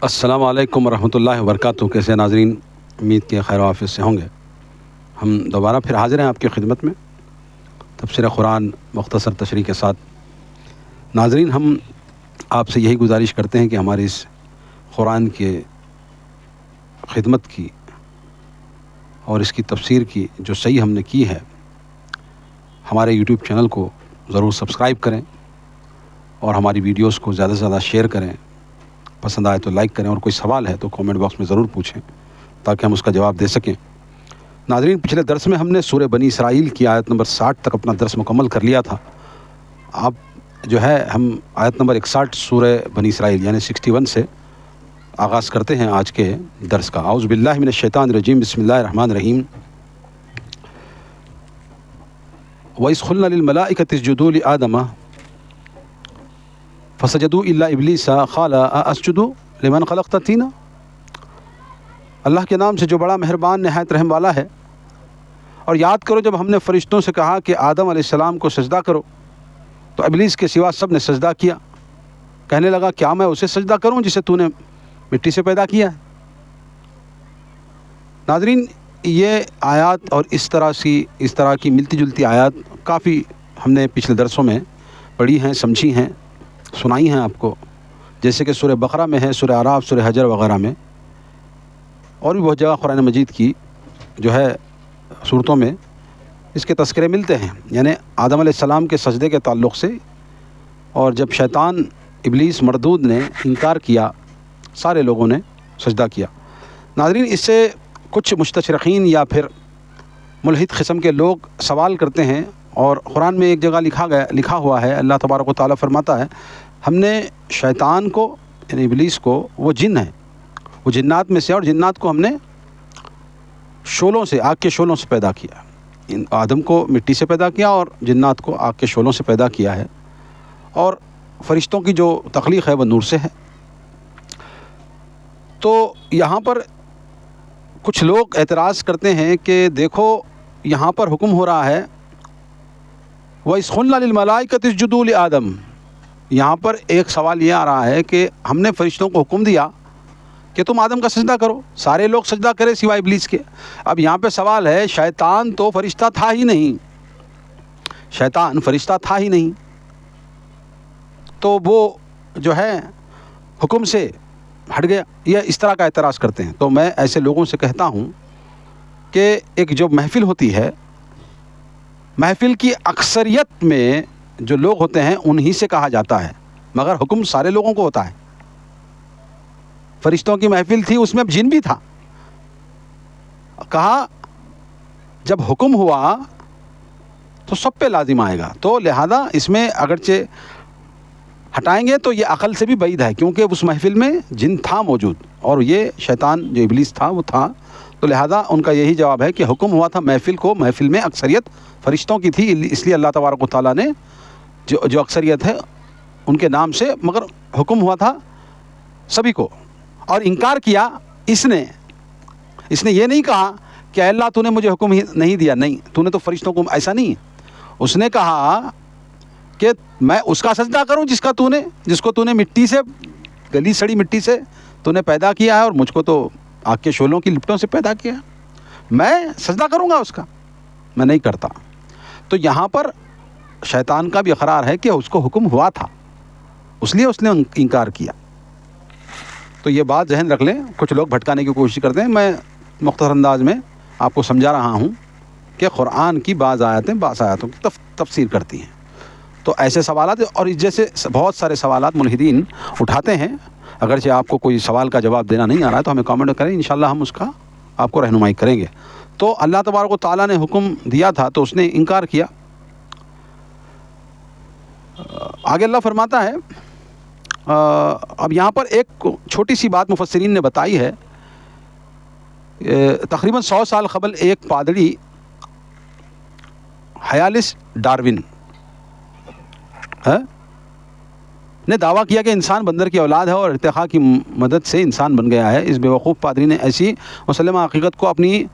السلام علیکم ورحمۃ اللہ وبرکاتہ۔ کیسے ناظرین، امید کے خیر و عافیت سے ہوں گے۔ ہم دوبارہ پھر حاضر ہیں آپ کی خدمت میں تفسیر قرآن مختصر تشریح کے ساتھ۔ ناظرین، ہم آپ سے یہی گزارش کرتے ہیں کہ ہماری اس قرآن کے خدمت کی اور اس کی تفسیر کی جو صحیح ہم نے کی ہے، ہمارے یوٹیوب چینل کو ضرور سبسکرائب کریں اور ہماری ویڈیوز کو زیادہ سے زیادہ شیئر کریں، پسند آئے تو لائک کریں، اور کوئی سوال ہے تو کامنٹ باکس میں ضرور پوچھیں تاکہ ہم اس کا جواب دے سکیں۔ ناظرین، پچھلے درس میں ہم نے سورہ بنی اسرائیل کی آیت نمبر 60 تک اپنا درس مکمل کر لیا تھا۔ اب جو ہے ہم آیت نمبر 61 سورہ بنی اسرائیل یعنی 61 سے آغاز کرتے ہیں آج کے درس کا۔ اعوذ باللہ من الشیطان الرجیم، بسم اللہ الرحمن الرحیم۔ وَإِذْ قُلْنَا لِلْمَلَائِكَةِ اسْجُدُوا لِآدَمَ فَسَجَدُوا إِلَّا إِبْلِيسَ قَالَ أَأَسْجُدُ لِمَنْ خَلَقْتَ طِينًا۔ اللہ کے نام سے جو بڑا مہربان نہایت رحم والا ہے۔ اور یاد کرو جب ہم نے فرشتوں سے کہا کہ آدم علیہ السلام کو سجدہ کرو تو ابلیس کے سوا سب نے سجدہ کیا۔ کہنے لگا کیا میں اسے سجدہ کروں جسے تو نے مٹی سے پیدا کیا ہے؟ ناظرین، یہ آیات اور اس طرح کی ملتی جلتی آیات کافی ہم نے پچھلے درسوں میں پڑھی ہیں، سمجھی ہیں، سنائی ہیں آپ کو، جیسے کہ سورہ بقرہ میں ہے، سورہ اعراف، سورہ حجر وغیرہ میں، اور بھی بہت جگہ قرآن مجید کی جو ہے صورتوں میں اس کے تذکرے ملتے ہیں، یعنی آدم علیہ السلام کے سجدے کے تعلق سے۔ اور جب شیطان ابلیس مردود نے انکار کیا، سارے لوگوں نے سجدہ کیا۔ ناظرین، اس سے کچھ مستشرقین یا پھر ملحد قسم کے لوگ سوال کرتے ہیں، اور قرآن میں ایک جگہ لکھا ہوا ہے، اللہ تبارک و تعالیٰ فرماتا ہے ہم نے شیطان کو یعنی ابلیس کو، وہ جن ہے، وہ جنات میں سے، اور جنات کو ہم نے شعلوں سے، آگ کے شعلوں سے پیدا کیا۔ آدم کو مٹی سے پیدا کیا اور جنات کو آگ کے شعلوں سے پیدا کیا ہے، اور فرشتوں کی جو تخلیق ہے وہ نور سے ہے۔ تو یہاں پر کچھ لوگ اعتراض کرتے ہیں کہ دیکھو یہاں پر حکم ہو رہا ہے وَإِذْ قُلْنَا لِلْمَلَائِكَةِ اسْجُدُوا لِآدَمَ۔ یہاں پر ایک سوال یہ آ رہا ہے کہ ہم نے فرشتوں کو حکم دیا کہ تم آدم کا سجدہ کرو، سارے لوگ سجدہ کرے سوائے ابلیس کے۔ اب یہاں پہ سوال ہے، شیطان تو فرشتہ تھا ہی نہیں، شیطان فرشتہ تھا ہی نہیں، تو وہ جو ہے حکم سے ہٹ گیا، یہ اس طرح کا اعتراض کرتے ہیں۔ تو میں ایسے لوگوں سے کہتا ہوں کہ ایک جو محفل ہوتی ہے، محفل کی اکثریت میں جو لوگ ہوتے ہیں انہی سے کہا جاتا ہے، مگر حکم سارے لوگوں کو ہوتا ہے۔ فرشتوں کی محفل تھی، اس میں جن بھی تھا، کہا جب حکم ہوا تو سب پہ لازم آئے گا، تو لہذا اس میں اگرچہ ہٹائیں گے تو یہ عقل سے بھی بعید ہے، کیونکہ اس محفل میں جن تھا موجود، اور یہ شیطان جو ابلیس تھا وہ تھا، تو لہذا ان کا یہی جواب ہے کہ حکم ہوا تھا محفل میں اکثریت فرشتوں کی تھی، اس لیے اللہ تبارک و تعالیٰ نے جو اکثریت ہے ان کے نام سے، مگر حکم ہوا تھا سبھی کو۔ اور انکار کیا اس نے یہ نہیں کہا کہ اے اللہ تو نے مجھے حکم ہی نہیں دیا، نہیں، تو نے تو فرشتوں کو، ایسا نہیں ہے۔ اس نے کہا کہ میں اس کا سجدہ کروں جس کو تو نے مٹی سے، گلی سڑی مٹی سے تو نے پیدا کیا ہے، اور مجھ کو تو آگ کے شعلوں کی لپٹوں سے پیدا کیا ہے، میں سجدہ کروں گا اس کا؟ میں نہیں کرتا۔ تو یہاں پر شیطان کا بھی اقرار ہے کہ اس کو حکم ہوا تھا، اس لیے اس نے انکار کیا۔ تو یہ بات ذہن رکھ لیں، کچھ لوگ بھٹکانے کی کوشش کرتے ہیں۔ میں مختصر انداز میں آپ کو سمجھا رہا ہوں کہ قرآن کی بعض آیاتوں کی تفسیر کرتی ہیں۔ تو ایسے سوالات اور جیسے بہت سارے سوالات ملحدین اٹھاتے ہیں، اگرچہ آپ کو کوئی سوال کا جواب دینا نہیں آ رہا ہے تو ہمیں کامنٹ کریں، انشاءاللہ ہم اس کا آپ کو رہنمائی کریں گے۔ تو اللہ تبارک و تعالیٰ نے حکم دیا تھا تو اس نے انکار کیا۔ آگے اللہ فرماتا ہے، اب یہاں پر ایک چھوٹی سی بات مفسرین نے بتائی ہے۔ تقریباً 100 سال قبل ایک پادری ہیالس ڈارون نے دعویٰ کیا کہ انسان بندر کی اولاد ہے اور ارتقاء کی مدد سے انسان بن گیا ہے۔ اس بیوقوف پادری نے ایسی مسلمہ حقیقت کو اپنی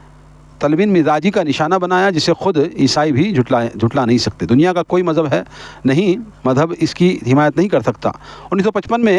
طلبین مزاجی کا نشانہ بنایا جسے خود عیسائی بھی جھٹلا نہیں سکتے۔ دنیا کا کوئی مذہب ہے نہیں، مذہب اس کی حمایت نہیں کر سکتا۔ 1955 میں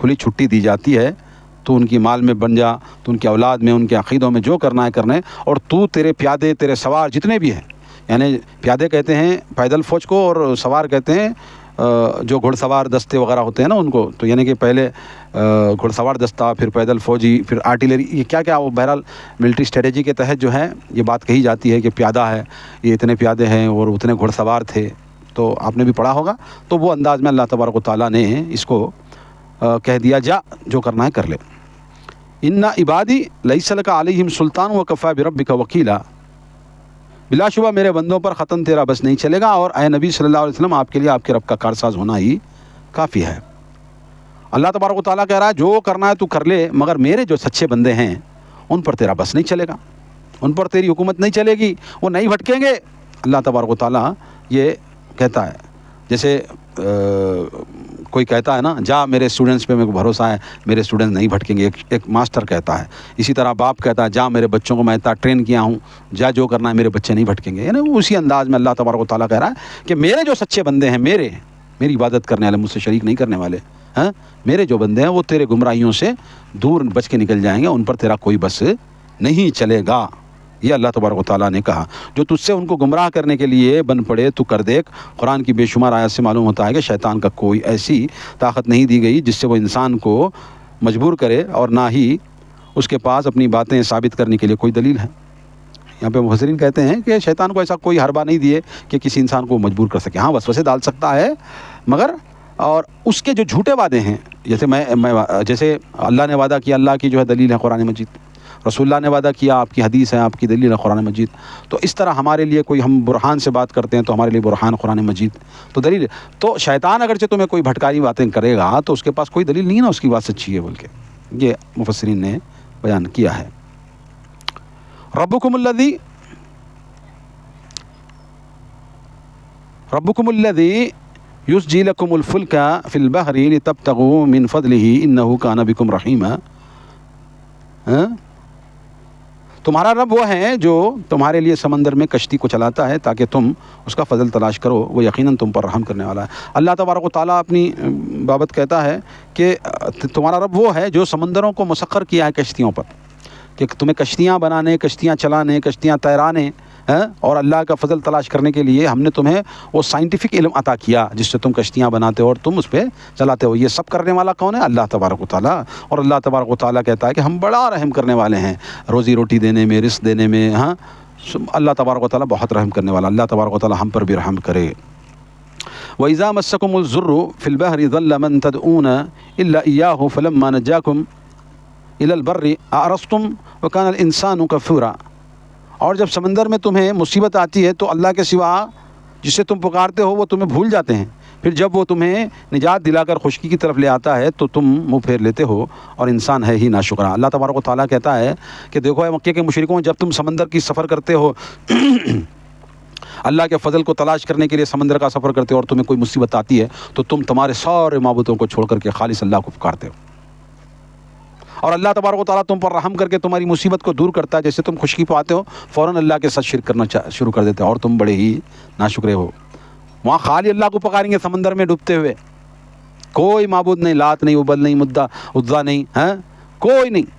کھلی چھٹی دی جاتی ہے، تو ان کی مال میں بن جا، تو ان کی اولاد میں، ان کے عقیدوں میں جو کرنا ہے کرنے، اور تو تیرے پیادے تیرے سوار جتنے بھی ہیں، یعنی پیادے کہتے ہیں پیدل فوج کو، اور سوار کہتے ہیں جو گھڑ سوار دستے وغیرہ ہوتے ہیں نا ان کو، تو یعنی کہ پہلے گھڑ سوار دستہ، پھر پیدل فوجی، پھر آرٹیلری، یہ کیا کیا وہ بہرحال ملٹری اسٹریٹجی کے تحت جو ہے یہ بات کہی جاتی ہے کہ پیادہ ہے، یہ اتنے پیادے ہیں اور اتنے گھڑ سوار تھے، تو آپ نے بھی پڑھا ہوگا۔ تو وہ انداز میں اللہ تبارک و تعالیٰ نے اس کو کہہ دیا، جا جو کرنا ہے کر لے۔ ان عبادی لیس لک علیہم سلطان وکفی بربک وکیلا، بلا شبہ میرے بندوں پر ختم تیرا بس نہیں چلے گا، اور اے نبی صلی اللہ علیہ وسلم آپ کے لیے آپ کے رب کا کارساز ہونا ہی کافی ہے۔ اللہ تبارک و تعالیٰ کہہ رہا ہے جو کرنا ہے تو کر لے، مگر میرے جو سچے بندے ہیں ان پر تیرا بس نہیں چلے گا، ان پر تیری حکومت نہیں چلے گی، وہ نہیں بھٹکیں گے۔ اللہ تبارک و تعالیٰ یہ کہتا ہے، جیسے کوئی کہتا ہے نا، جا میرے اسٹوڈنٹس پہ میرے کو بھروسہ ہے، میرے اسٹوڈنٹس نہیں بھٹکیں گے، ایک ماسٹر کہتا ہے۔ اسی طرح باپ کہتا ہے، جا میرے بچوں کو میں اتنا ٹرین کیا ہوں، جا جو کرنا ہے میرے بچے نہیں بھٹکیں گے۔ یعنی اسی انداز میں اللہ تبارک و تعالیٰ کہہ رہا ہے کہ میرے جو سچے بندے ہیں، میری عبادت کرنے والے، مجھ سے شریک نہیں کرنے والے، ہاں، میرے جو بندے ہیں وہ تیرے گمراہیوں سے دور بچ کے نکل جائیں گے، ان پر تیرا کوئی بس نہیں چلے گا۔ یہ اللہ تبارک و تعالیٰ نے کہا۔ جو تجھ سے ان کو گمراہ کرنے کے لیے بن پڑے تو کر دیکھ۔ قرآن کی بے شمار آیات سے معلوم ہوتا ہے کہ شیطان کا کوئی ایسی طاقت نہیں دی گئی جس سے وہ انسان کو مجبور کرے، اور نہ ہی اس کے پاس اپنی باتیں ثابت کرنے کے لیے کوئی دلیل ہے۔ یہاں پہ مفسرین کہتے ہیں کہ شیطان کو ایسا کوئی حربہ نہیں دیے کہ کسی انسان کو مجبور کر سکے۔ ہاں وسوسے ڈال سکتا ہے، مگر اور اس کے جو جھوٹے وعدے ہیں، جیسے اللہ نے وعدہ کیا، اللہ کی جو ہے دلیل ہے قرآن مجید، رسول اللہ نے وعدہ کیا، آپ کی حدیث ہے، آپ کی دلیل ہے قرآن مجید، تو اس طرح ہمارے لیے کوئی ہم برہان سے بات کرتے ہیں تو ہمارے لیے برہان قرآن مجید تو دلیل ہے۔ تو شیطان اگرچہ تمہیں کوئی بھٹکاری باتیں کرے گا تو اس کے پاس کوئی دلیل نہیں ہے نا اس کی بات سچی ہے بول کے، یہ مفسرین نے بیان کیا ہے۔ ربکم الذی یسجی لکم الفلک فی البحر لتبتغوا من فضلہ انہ کان بکم رحیما۔ تمہارا رب وہ ہے جو تمہارے لیے سمندر میں کشتی کو چلاتا ہے تاکہ تم اس کا فضل تلاش کرو، وہ یقیناً تم پر رحم کرنے والا ہے۔ اللہ تبارک و تعالیٰ اپنی بابت کہتا ہے کہ تمہارا رب وہ ہے جو سمندروں کو مسخر کیا ہے کشتیوں پر، کہ تمہیں کشتیاں بنانے، کشتیاں چلانے، کشتیاں تیرانے، اور اللہ کا فضل تلاش کرنے کے لیے ہم نے تمہیں وہ سائنٹیفک علم عطا کیا جس سے تم کشتیاں بناتے ہو اور تم اس پہ چلاتے ہو۔ یہ سب کرنے والا کون ہے؟ اللہ تبارک و تعالیٰ۔ اور اللہ تبارک و تعالیٰ کہتا ہے کہ ہم بڑا رحم کرنے والے ہیں، روزی روٹی دینے میں، رزق دینے میں، ہاں اللہ تبارک و تعالیٰ بہت رحم کرنے والا۔ اللہ تبارک و تعالیٰ ہم پر بھی رحم کرے۔ وَإِذَا مَسَّكُمُ الضُّرُّ فِي الْبَحْرِ ضَلَّ مَن تَدْعُونَ إِلَّا إِيَّاهُ فَلَمَّا نَجَّاكُمْ إِلَى الْبَرِّ أَعْرَضْتُمْ وَكَانَ الْإِنسَانُ كَفُورًا۔ اور جب سمندر میں تمہیں مصیبت آتی ہے تو اللہ کے سوا جسے تم پکارتے ہو وہ تمہیں بھول جاتے ہیں، پھر جب وہ تمہیں نجات دلا کر خشکی کی طرف لے آتا ہے تو تم منہ پھیر لیتے ہو، اور انسان ہے ہی ناشکرا۔ اللہ تبارک و تعالیٰ کہتا ہے کہ دیکھو اے مکے کے مشرکوں، جب تم سمندر کی سفر کرتے ہو اللہ کے فضل کو تلاش کرنے کے لیے سمندر کا سفر کرتے ہو اور تمہیں کوئی مصیبت آتی ہے تو تم تمہارے سارے معبودوں کو چھوڑ کر کے خالص اللہ کو پکارتے ہو، اور اللہ تبارک و تعالیٰ تم پر رحم کر کے تمہاری مصیبت کو دور کرتا ہے۔ جیسے تم خشکی پاتے ہو فوراً اللہ کے ساتھ شرک کرنا شروع کر دیتے ہو، اور تم بڑے ہی ناشکرے ہو۔ وہاں خالی اللہ کو پکاریں گے سمندر میں ڈوبتے ہوئے، کوئی معبود نہیں، لات نہیں، ابل نہیں، عزا نہیں، کوئی نہیں،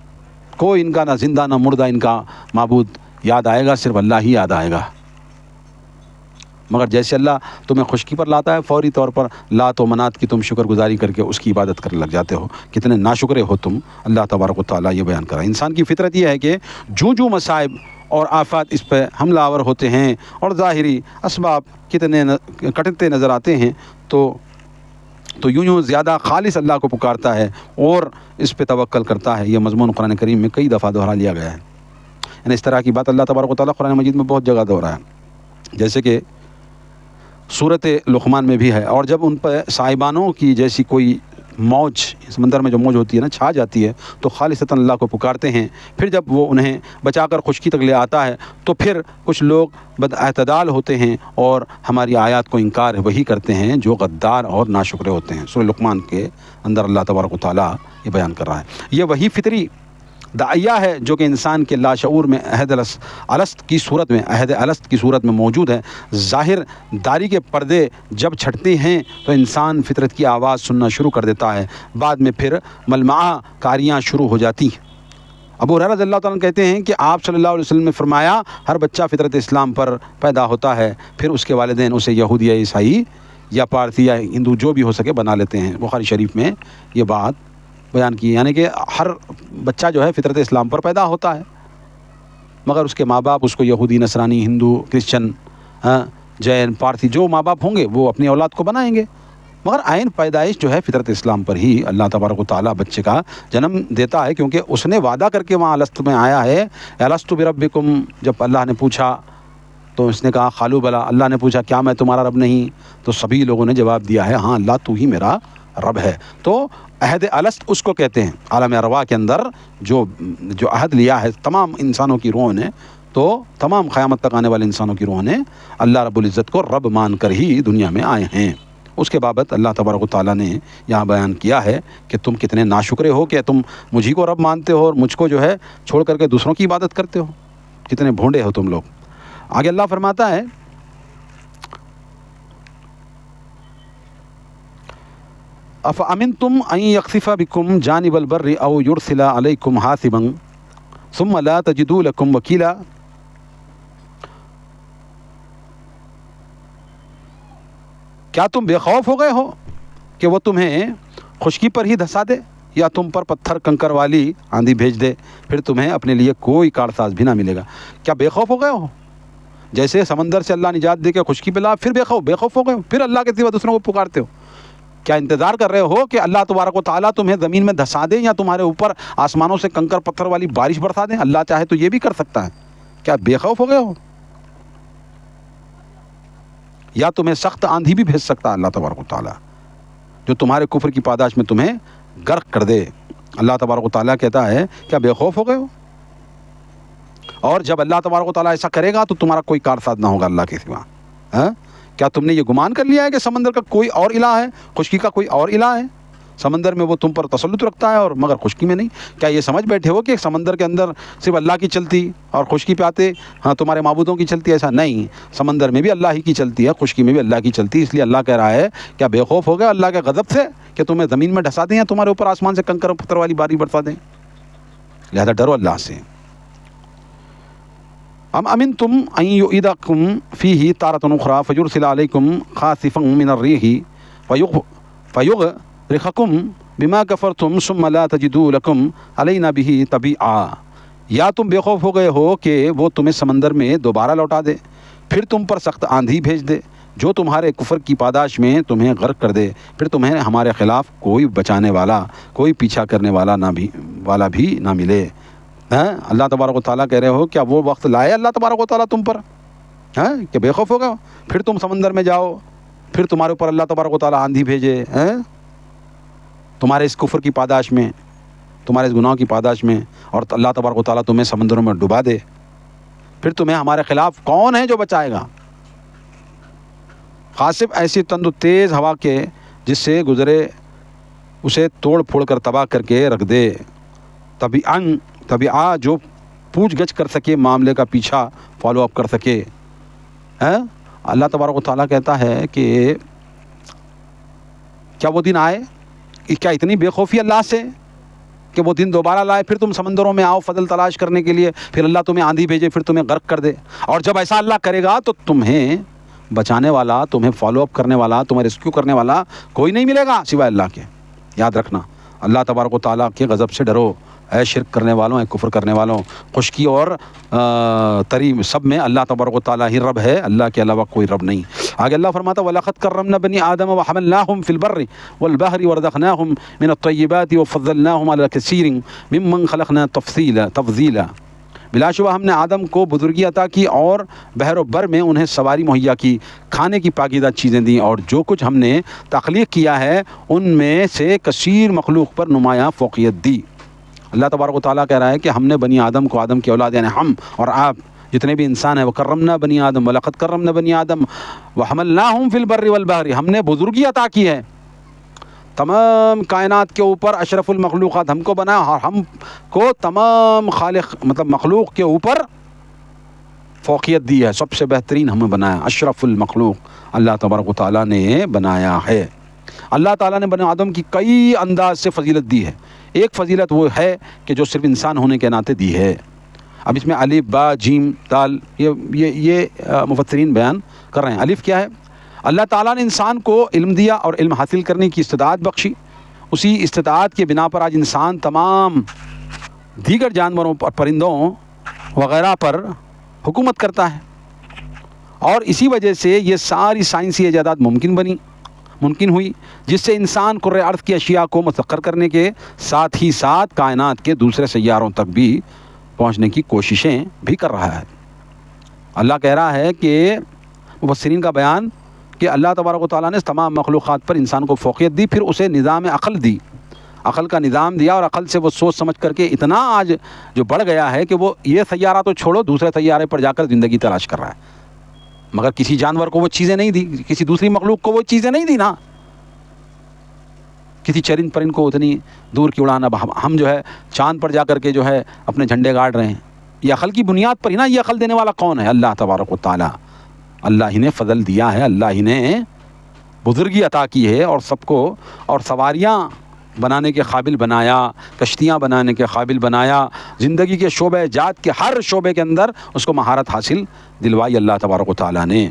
کوئی ان کا نہ زندہ نہ مردہ ان کا معبود یاد آئے گا، صرف اللہ ہی یاد آئے گا۔ مگر جیسے اللہ تمہیں خشکی پر لاتا ہے فوری طور پر لات و منات کی تم شکر گزاری کر کے اس کی عبادت کرنے لگ جاتے ہو۔ کتنے ناشکرے ہو تم، اللہ تبارک و تعالیٰ یہ بیان کرا۔ انسان کی فطرت یہ ہے کہ جو مصائب اور آفات اس پہ حملہ آور ہوتے ہیں اور ظاہری اسباب کتنے کٹتے نظر آتے ہیں تو یوں زیادہ خالص اللہ کو پکارتا ہے اور اس پہ توکل کرتا ہے۔ یہ مضمون قرآن کریم میں کئی دفعہ دہرا لیا گیا ہے، یعنی اس طرح کی بات اللہ تبارک و تعالیٰ قرآن مجید میں بہت جگہ دہرا ہے، جیسے کہ سورۃ لقمان میں بھی ہے۔ اور جب ان پہ صاحبانوں کی جیسی کوئی موج، سمندر میں جو موج ہوتی ہے نا، چھا جاتی ہے تو خالصتاً اللہ کو پکارتے ہیں، پھر جب وہ انہیں بچا کر خشکی تک لے آتا ہے تو پھر کچھ لوگ بد اعتدال ہوتے ہیں اور ہماری آیات کو انکار وہی کرتے ہیں جو غدار اور ناشکرے ہوتے ہیں۔ سورۃ لقمان کے اندر اللہ تبارک و تعالیٰ یہ بیان کر رہا ہے۔ یہ وہی فطری داعیہ ہے جو کہ انسان کے لاشعور میں عہد الست کی صورت میں موجود ہے. ظاہر داری کے پردے جب چھٹتے ہیں تو انسان فطرت کی آواز سننا شروع کر دیتا ہے, بعد میں پھر ملمعہ کاریاں شروع ہو جاتی ہیں. ابو ہریرہ رضی اللہ تعالیٰ عنہ کہتے ہیں کہ آپ صلی اللہ علیہ وسلم نے فرمایا ہر بچہ فطرت اسلام پر پیدا ہوتا ہے, پھر اس کے والدین اسے یہودی یا عیسائی یا پارسی یا ہندو جو بھی ہو سکے بنا لیتے ہیں. بخاری شریف میں یہ بات بیان کی, یعنی کہ ہر بچہ جو ہے فطرت اسلام پر پیدا ہوتا ہے, مگر اس کے ماں باپ اس کو یہودی, نصرانی, ہندو, کرسچن, جین, پارسی جو ماں باپ ہوں گے وہ اپنی اولاد کو بنائیں گے. مگر عین پیدائش جو ہے فطرت اسلام پر ہی اللہ تبارک و تعالیٰ بچے کا جنم دیتا ہے, کیونکہ اس نے وعدہ کر کے وہاں الست میں آیا ہے. الست بربکم, جب اللہ نے پوچھا تو اس نے کہا قالوا بلی, اللہ نے پوچھا کیا میں تمہارا رب نہیں, تو سبھی لوگوں نے جواب دیا ہے ہاں اللہ تو ہی میرا رب ہے. تو عہد الست اس کو کہتے ہیں. عالم ارواح کے اندر جو عہد لیا ہے تمام انسانوں کی روحوں نے, تو تمام قیامت تک آنے والے انسانوں کی روحوں نے اللہ رب العزت کو رب مان کر ہی دنیا میں آئے ہیں. اس کے بابت اللہ تبارک و تعالیٰ نے یہاں بیان کیا ہے کہ تم کتنے ناشکرے ہو کہ تم مجھی کو رب مانتے ہو اور مجھ کو جو ہے چھوڑ کر کے دوسروں کی عبادت کرتے ہو, کتنے بھونڈے ہو تم لوگ. آگے اللہ فرماتا ہے افامنتم ان یخسف بکم جانب البر او یرسل علیکم حاصبا ثم لا تجدوا لکم وکیلا. کیا تم بے خوف ہو گئے ہو کہ وہ تمہیں خشکی پر ہی دھسا دے یا تم پر پتھر کنکر والی آندھی بھیج دے, پھر تمہیں اپنے لیے کوئی کارساز بھی نہ ملے گا. کیا بے خوف ہو گئے ہو؟ جیسے سمندر سے اللہ نجات دے کے خشکی پہ لا, پھر بے خوف ہو گئے ہو, پھر اللہ کے سوا دوسروں کو پکارتے ہو. کیا انتظار کر رہے ہو کہ اللہ تبارک و تعالیٰ تمہیں زمین میں دھسا دے یا تمہارے اوپر آسمانوں سے کنکر پتھر والی بارش برسا دیں؟ اللہ چاہے تو یہ بھی کر سکتا ہے. کیا بے خوف ہو گئے ہو؟ یا تمہیں سخت آندھی بھی بھیج سکتا ہے اللہ تبارک و تعالیٰ, جو تمہارے کفر کی پاداش میں تمہیں غرق کر دے. اللہ تبارک و تعالیٰ کہتا ہے کیا بے خوف ہو گئے ہو؟ اور جب اللہ تبارک و تعالیٰ ایسا کرے گا تو تمہارا کوئی کارساز نہ ہوگا اللہ کے سوا. کیا تم نے یہ گمان کر لیا ہے کہ سمندر کا کوئی اور الہ ہے, خشکی کا کوئی اور الہ ہے؟ سمندر میں وہ تم پر تسلط رکھتا ہے اور مگر خشکی میں نہیں. کیا یہ سمجھ بیٹھے ہو کہ سمندر کے اندر صرف اللہ کی چلتی اور خشکی پہ آتے ہاں تمہارے معبودوں کی چلتی؟ ایسا نہیں, سمندر میں بھی اللہ ہی کی چلتی ہے, خشکی میں بھی اللہ کی چلتی. اس لیے اللہ کہہ رہا ہے کیا بے خوف ہو گئے اللہ کے غضب سے کہ تمہیں زمین میں ڈھسا دیں یا تمہارے اوپر آسمان سے کنکر پتھر والی بارش برسا دیں؟ لہذا ڈرو اللہ سے. ام امنتم ان یعیدکم فیہ تارۃ اخری فیرسل علیکم خاسفا من الریح فیغرقکم بما کفرتم ثم لا تجدوا لکم علینا بہ تبیعا. یا تم بے خوف ہو گئے ہو کہ وہ تمہیں سمندر میں دوبارہ لوٹا دے, پھر تم پر سخت آندھی بھیج دے جو تمہارے کفر کی پاداش میں تمہیں غرق کر دے, پھر تمہیں ہمارے خلاف کوئی بچانے والا, کوئی پیچھا کرنے والا بھی نہ ملے. اللہ تبارک و تعالیٰ کہہ رہے ہو کیا وہ وقت لائے اللہ تبارک و تعالیٰ تم پر کہ بے خوف ہوگا, پھر تم سمندر میں جاؤ, پھر تمہارے اوپر اللہ تبارک و تعالیٰ آندھی بھیجے تمہارے اس کفر کی پاداش میں, تمہارے اس گناہ کی پاداش میں, اور اللہ تبارک و تعالیٰ تمہیں سمندروں میں ڈبا دے, پھر تمہیں ہمارے خلاف کون ہے جو بچائے گا؟ خاسف ایسی تند و تیز ہوا کے جس سے گزرے اسے توڑ پھوڑ کر تباہ کر کے رکھ دے. طبیعہ جو پوچھ گچھ کر سکے, معاملے کا پیچھا فالو اپ کر سکے. اللہ تبارک و تعالیٰ کہتا ہے کہ کیا وہ دن آئے, کیا اتنی بے خوفی اللہ سے کہ وہ دن دوبارہ لائے, پھر تم سمندروں میں آؤ فضل تلاش کرنے کے لیے, پھر اللہ تمہیں آندھی بھیجے, پھر تمہیں غرق کر دے. اور جب ایسا اللہ کرے گا تو تمہیں بچانے والا, تمہیں فالو اپ کرنے والا, تمہیں ریسکیو کرنے والا کوئی نہیں ملے گا سوائے اللہ کے. یاد رکھنا, اللہ تبارک و تعالیٰ کے غضب سے ڈرو اے شرک کرنے والوں, اے کفر کرنے والوں. خشکی اور تری سب میں اللہ تبارک و تعالیٰ ہی رب ہے, اللہ کے علاوہ کوئی رب نہیں. آگے اللہ فرماتا وَلَقَدْ كَرَّمْنَا بَنِي آدَمَ وَحَمَلْنَاهُمْ فِي الْبَرِّ وَالْبَحْرِ وَرَزَقْنَاهُمْ مِنَ الطَّيِّبَاتِ وَفَضَّلْنَاهُمْ عَلَى كَثِيرٍ مِمَّنْ خَلَقْنَا تفضیلا. بلا شبہ ہم نے آدم کو بزرگی عطا کی اور بحر و بر میں انہیں سواری مہیا کی, کھانے کی پاکیزہ چیزیں دیں, اور جو کچھ ہم نے تخلیق کیا ہے ان میں سے کثیر مخلوق پر نمایاں فوقیت دی. اللہ تبارک و تعالیٰ کہہ رہا ہے کہ ہم نے بنی آدم کو, آدم کی اولاد یعنی ہم اور آپ جتنے بھی انسان ہیں, وہ کرمنا بنی آدم وَلَقَدْ كَرَّمْنَا بنی آدم وَحَمَلْنَاهُمْ فِي الْبَرِّ وَالْبَحْرِ, ہم نے بزرگی عطا کی ہے تمام کائنات کے اوپر اشرف المخلوقات ہم کو بنایا، اور ہم کو تمام خالق مخلوق کے اوپر فوقیت دی ہے، سب سے بہترین ہمیں بنایا، اشرف المخلوق اللہ تبارک و تعالیٰ نے بنایا ہے۔ اللہ تعالیٰ نے بنی آدم کی کئی انداز سے فضیلت دی ہے، ایک فضیلت وہ ہے کہ جو صرف انسان ہونے کے ناطے دی ہے۔ اب اس میں الف با جیم دال یہ مفسرین بیان کر رہے ہیں۔ الف کیا ہے؟ اللہ تعالیٰ نے انسان کو علم دیا اور علم حاصل کرنے کی استطاعت بخشی، اسی استطاعت کے بنا پر آج انسان تمام دیگر جانوروں پر، پرندوں وغیرہ پر حکومت کرتا ہے، اور اسی وجہ سے یہ ساری سائنسی ایجادات ممکن ہوئی، جس سے انسان کرۂ ارض کی اشیاء کو مسخر کرنے کے ساتھ ہی ساتھ کائنات کے دوسرے سیاروں تک بھی پہنچنے کی کوششیں بھی کر رہا ہے۔ اللہ کہہ رہا ہے کہ مفسرین کا بیان کہ اللہ تبارک و تعالیٰ نے تمام مخلوقات پر انسان کو فوقیت دی، پھر اسے نظام عقل دی، عقل کا نظام دیا، اور عقل سے وہ سوچ سمجھ کر کے اتنا آج جو بڑھ گیا ہے کہ وہ یہ سیارہ تو چھوڑو، دوسرے سیارے پر جا کر زندگی تلاش کر رہا ہے، مگر کسی جانور کو وہ چیزیں نہیں دی، کسی دوسری مخلوق کو وہ چیزیں نہیں دی نا، کسی چرند پرند کو اتنی دور کی اڑان۔ اب ہم جو ہے چاند پر جا کر کے جو ہے اپنے جھنڈے گاڑ رہے ہیں، یہ عقل کی بنیاد پر ہی نا۔ یہ عقل دینے والا کون ہے؟ اللہ تبارک و تعالیٰ، اللہ ہی نے فضل دیا ہے، اللہ ہی نے بزرگی عطا کی ہے، اور سب کو اور سواریاں بنانے کے قابل بنایا، کشتیاں بنانے کے قابل بنایا، زندگی کے شعبہ جات کے ہر شعبے کے اندر اس کو مہارت حاصل دلوائی اللہ تبارک و تعالیٰ نے۔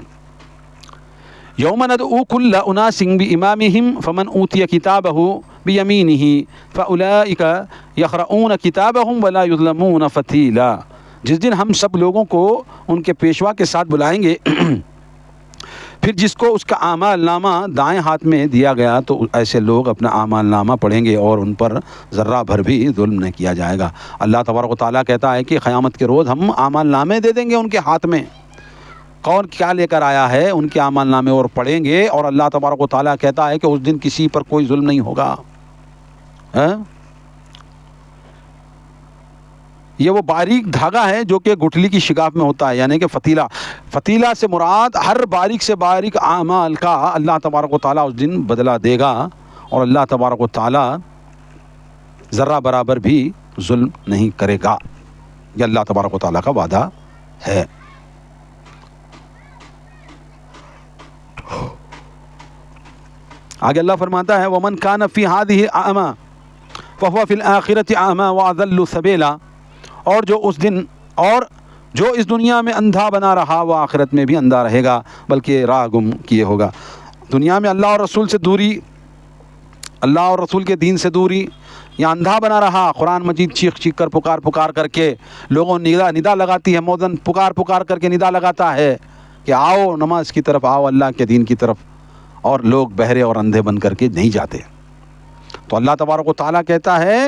یوم ندعو کل اناس بامامہم فمن اوتی کتابہ بیمینہ فاولئک یقرؤون کتابہم ولا یظلمون فتیلا۔ جس دن ہم سب لوگوں کو ان کے پیشوا کے ساتھ بلائیں گے، پھر جس کو اس کا اعمال نامہ دائیں ہاتھ میں دیا گیا تو ایسے لوگ اپنا اعمال نامہ پڑھیں گے اور ان پر ذرہ بھر بھی ظلم نہیں کیا جائے گا۔ اللہ تبارک و تعالیٰ کہتا ہے کہ قیامت کے روز ہم اعمال نامے دے دیں گے ان کے ہاتھ میں، کون کیا لے کر آیا ہے ان کے اعمال نامے، اور پڑھیں گے، اور اللہ تبارک و تعالیٰ کہتا ہے کہ اس دن کسی پر کوئی ظلم نہیں ہوگا۔ یہ وہ باریک دھاگا ہے جو کہ گٹھلی کی شگاف میں ہوتا ہے، یعنی کہ فتیلہ سے مراد ہر باریک سے باریک اعمال کا اللہ تبارک و تعالیٰ اس دن بدلہ دے گا، اور اللہ تبارک و تعالیٰ ذرہ برابر بھی ظلم نہیں کرے گا۔ یہ اللہ تبارک و تعالیٰ کا وعدہ ہے۔ آگے اللہ فرماتا ہے وَمَنْ كَانَ فِي هَذِهِ أَعْمَى فَهُوَ فِي الْآخِرَةِ أَعْمَى وَأَضَلُّ سَبِيلًا، اور جو اس دنیا میں اندھا بنا رہا وہ آخرت میں بھی اندھا رہے گا، بلکہ راہ گم کیے ہوگا۔ دنیا میں اللہ اور رسول سے دوری، اللہ اور رسول کے دین سے دوری، یا اندھا بنا رہا، قرآن مجید چیخ چیخ کر پکار کر کے لوگوں ندا لگاتی ہے، مؤذن پکار کر کے ندا لگاتا ہے کہ آؤ نماز کی طرف، آؤ اللہ کے دین کی طرف، اور لوگ بہرے اور اندھے بن کر کے نہیں جاتے۔ تو اللہ تبارک و تعالیٰ کہتا ہے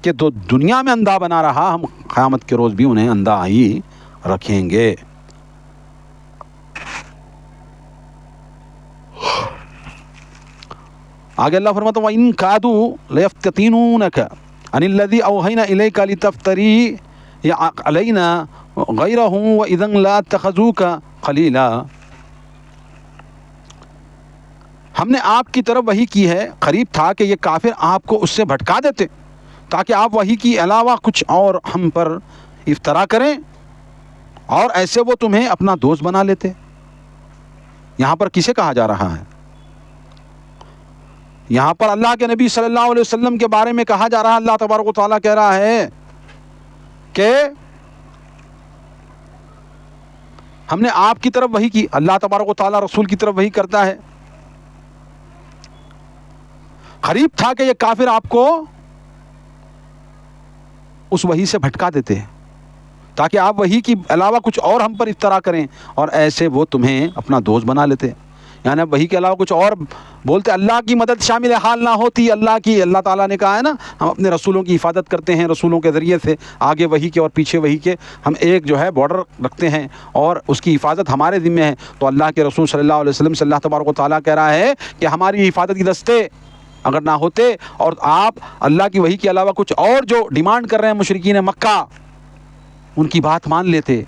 کہ تو دنیا میں اندھا بنا رہا، ہم قیامت کے روز بھی انہیں اندھا ہی رکھیں گے۔ آگے اللہ فرماتا ہے وَإِن كَادُوا لَيَفْتِنُونَكَ عَنِ الَّذِي أَوْحَيْنَا إِلَيْكَ لِتَفْتَرِيَ عَلَيْنَا غَيْرَهُ وَإِذًا لَا اتَّخَذُوكَ خَلِيلًا۔ ہم نے آپ کی طرف وحی کی ہے، قریب تھا کہ یہ کافر آپ کو اس سے بھٹکا دیتے تاکہ آپ وحی کی علاوہ کچھ اور ہم پر افطرا کریں، اور ایسے وہ تمہیں اپنا دوست بنا لیتے۔ یہاں پر کسے کہا جا رہا ہے؟ یہاں پر اللہ کے نبی صلی اللہ علیہ وسلم کے بارے میں کہا جا رہا ہے۔ اللہ تبارک و تعالیٰ کہہ رہا ہے کہ ہم نے آپ کی طرف وحی کی، اللہ تبارک و تعالیٰ رسول کی طرف وحی کرتا ہے، قریب تھا کہ یہ کافر آپ کو اس وحی سے بھٹکا دیتے تاکہ آپ وحی کی علاوہ کچھ اور ہم پر افطرا کریں، اور ایسے وہ تمہیں اپنا دوست بنا لیتے، یعنی وحی کے علاوہ کچھ اور بولتے۔ اللہ کی مدد شامل حال نہ ہوتی، اللہ تعالیٰ نے کہا ہے نا ہم اپنے رسولوں کی حفاظت کرتے ہیں، رسولوں کے ذریعے سے آگے وحی کے اور پیچھے وحی کے ہم ایک جو ہے بارڈر رکھتے ہیں، اور اس کی حفاظت ہمارے ذمہ ہے۔ تو اللہ کے رسول صلی اللہ علیہ وسلم سے اللہ تبارک و تعالیٰ کہہ رہا ہے کہ ہماری حفاظت کی دستے اگر نہ ہوتے، اور آپ اللہ کی وحی کے علاوہ کچھ اور جو ڈیمانڈ کر رہے ہیں مشرکین مکہ، ان کی بات مان لیتے،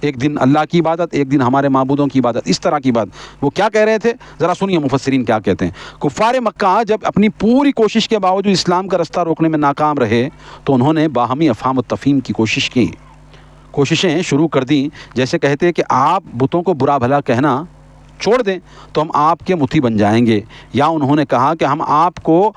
ایک دن اللہ کی عبادت، ایک دن ہمارے معبودوں کی عبادت، اس طرح کی بات وہ کیا کہہ رہے تھے، ذرا سنیے مفسرین کیا کہتے ہیں۔ کفار مکہ جب اپنی پوری کوشش کے باوجود اسلام کا رستہ روکنے میں ناکام رہے تو انہوں نے باہمی افہام و تفہیم کی کوششیں شروع کر دیں، جیسے کہتے کہ آپ بتوں کو برا بھلا کہنا چھوڑ دیں تو ہم آپ کے مطیع بن جائیں گے، یا انہوں نے کہا کہ ہم آپ کو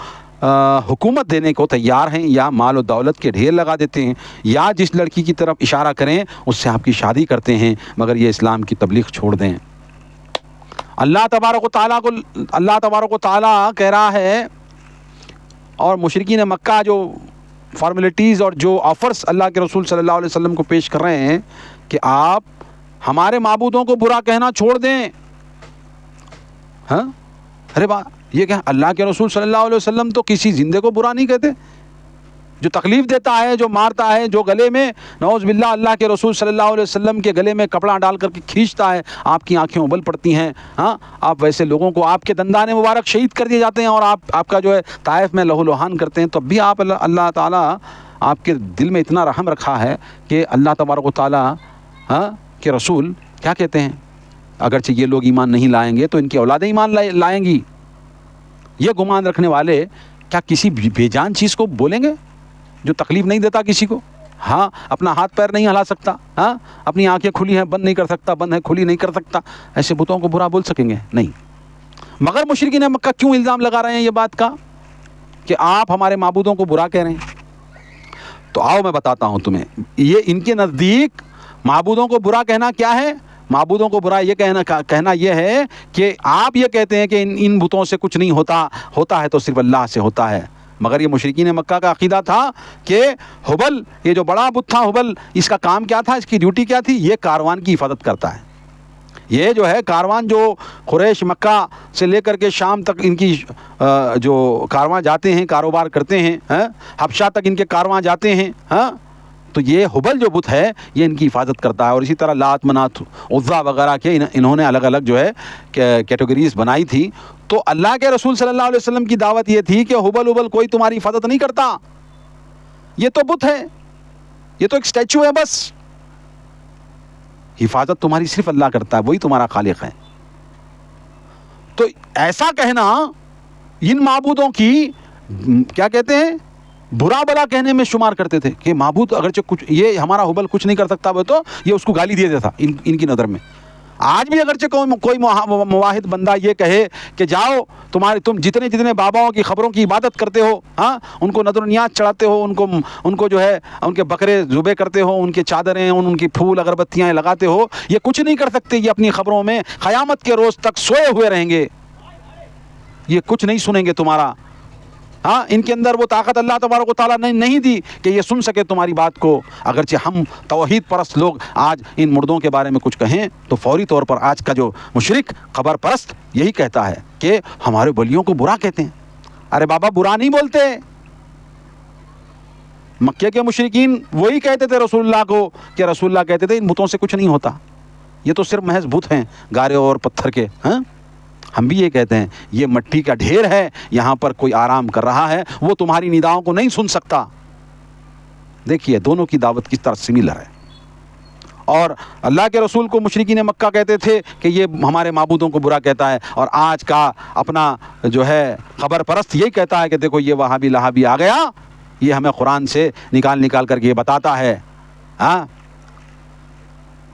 حکومت دینے کو تیار ہیں، یا مال و دولت کے ڈھیر لگا دیتے ہیں، یا جس لڑکی کی طرف اشارہ کریں اس سے آپ کی شادی کرتے ہیں، مگر یہ اسلام کی تبلیغ چھوڑ دیں۔ اللہ تبارک و تعالیٰ کہہ رہا ہے، اور مشرکین مکہ جو فارمیلٹیز اور جو آفرز اللہ کے رسول صلی اللہ علیہ وسلم کو پیش کر رہے ہیں کہ آپ ہمارے معبودوں کو برا کہنا چھوڑ دیں۔ ہاں ارے یہ کہ اللہ کے رسول صلی اللہ علیہ وسلم تو کسی زندے کو برا نہیں کہتے، جو تکلیف دیتا ہے، جو مارتا ہے، جو گلے میں نعوذ باللہ اللہ کے رسول صلی اللہ علیہ وسلم کے گلے میں کپڑا ڈال کر کے کھینچتا ہے، آپ کی آنکھیں ابل پڑتی ہیں۔ ہاں آپ ویسے لوگوں کو آپ کے دندان مبارک شہید کر دیے جاتے ہیں، اور آپ کا جو ہے طائف میں لہو لہان کرتے ہیں، تب بھی آپ اللہ تعالیٰ آپ کے دل میں اتنا رحم رکھا ہے کہ اللہ تبارک و تعالیٰ کے رسول کیا کہتے ہیں، اگرچہ یہ لوگ ایمان نہیں لائیں گے تو ان کی اولادیں ایمان لائیں گی۔ یہ گمان رکھنے والے کیا کسی بے جان چیز کو بولیں گے جو تکلیف نہیں دیتا کسی کو؟ ہاں اپنا ہاتھ پیر نہیں ہلا سکتا، ہاں اپنی آنکھیں کھلی ہیں بند نہیں کر سکتا، بند ہے کھلی نہیں کر سکتا، ایسے بتوں کو برا بول سکیں گے؟ نہیں۔ مگر مشرکین مکہ کیوں الزام لگا رہے ہیں یہ بات کا کہ آپ ہمارے معبودوں کو برا کہہ رہے ہیں؟ تو آؤ میں بتاتا ہوں تمہیں، یہ ان کے نزدیک معبودوں کو برا کہنا کیا ہے؟ معبودوں کو برا یہ کہنا یہ ہے کہ آپ یہ کہتے ہیں کہ ان بتوں سے کچھ نہیں ہوتا ہے تو صرف اللہ سے ہوتا ہے۔ مگر یہ مشرکین مکہ کا عقیدہ تھا کہ ہبل، یہ جو بڑا بت تھا ہبل، اس کا کام کیا تھا، اس کی ڈیوٹی کیا تھی؟ یہ کاروان کی حفاظت کرتا ہے۔ یہ جو ہے کاروان جو قریش مکہ سے لے کر کے شام تک ان کی جو کارواں جاتے ہیں، کاروبار کرتے ہیں، حبشہ تک ان کے کارواں جاتے ہیں، تو یہ ہبل جو بت ہے یہ ان کی حفاظت کرتا ہے۔ اور اسی طرح لات منات عزا وغیرہ کے انہوں نے الگ الگ جو ہے کیٹیگریز بنائی تھی۔ تو اللہ کے رسول صلی اللہ علیہ وسلم کی دعوت یہ تھی کہ ہبل کوئی تمہاری حفاظت نہیں کرتا، یہ تو بت ہے، یہ تو ایک اسٹیچو ہے، بس حفاظت تمہاری صرف اللہ کرتا ہے، وہی تمہارا خالق ہے۔ تو ایسا کہنا ان معبودوں کی کیا کہتے ہیں، برا بلا کہنے میں شمار کرتے تھے کہ معبود اگرچہ کچھ، یہ ہمارا ہبل کچھ نہیں کر سکتا، وہ تو یہ اس کو گالی دے دیتا ان کی نظر میں۔ آج بھی اگرچہ کوئی موحد بندہ یہ کہے کہ جاؤ تم جتنے باباؤں کی خبروں کی عبادت کرتے ہو، ان کو نذر و نیاز چڑھاتے ہو، ان کو جو ہے ان کے بکرے ذبح کرتے ہو، ان کے چادریں، ان کی پھول اگربتیاں لگاتے ہو، یہ کچھ نہیں کر سکتے، یہ اپنی خبروں میں قیامت کے روز تک سوئے ہوئے رہیں گے، یہ کچھ نہیں سنیں گے تمہارا۔ ان کے اندر وہ طاقت اللہ تبارک و تعالیٰ نے نہیں دی کہ یہ سن سکے تمہاری بات کو۔ اگرچہ ہم توحید پرست لوگ آج ان مردوں کے بارے میں کچھ کہیں تو فوری طور پر آج کا جو مشرک قبر پرست یہی کہتا ہے کہ ہمارے ولیوں کو برا کہتے ہیں۔ ارے بابا برا نہیں بولتے، مکے کے مشرکین وہی کہتے تھے رسول اللہ کو کہ رسول اللہ کہتے تھے ان بتوں سے کچھ نہیں ہوتا، یہ تو صرف محض بت ہیں گارے اور پتھر کے۔ ہم بھی یہ کہتے ہیں یہ مٹی کا ڈھیر ہے، یہاں پر کوئی آرام کر رہا ہے، وہ تمہاری نداؤں کو نہیں سن سکتا۔ دیکھیے دونوں کی دعوت کس طرح سملر ہے۔ اور اللہ کے رسول کو مشرکین مکہ کہتے تھے کہ یہ ہمارے معبودوں کو برا کہتا ہے، اور آج کا اپنا جو ہے خبر پرست یہی کہتا ہے کہ دیکھو یہ وہابی لہابی آ گیا، یہ ہمیں قرآن سے نکال کر کے یہ بتاتا ہے،